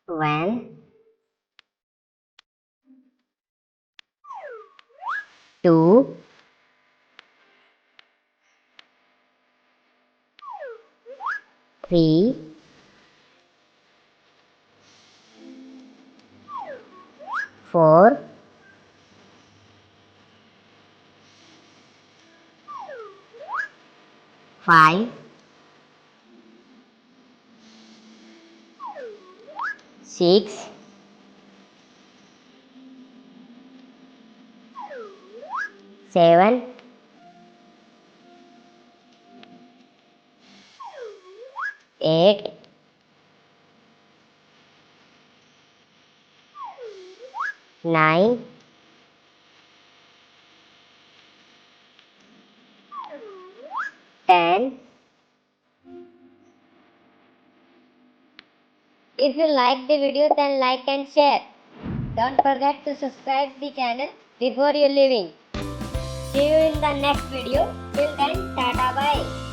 1, 2, 3, 4, 5, 6, 7, 8, 9, 10. If you like the video, then like and share. Don't forget to subscribe the channel before you leaving. See you in the next video. Till then, tata bye.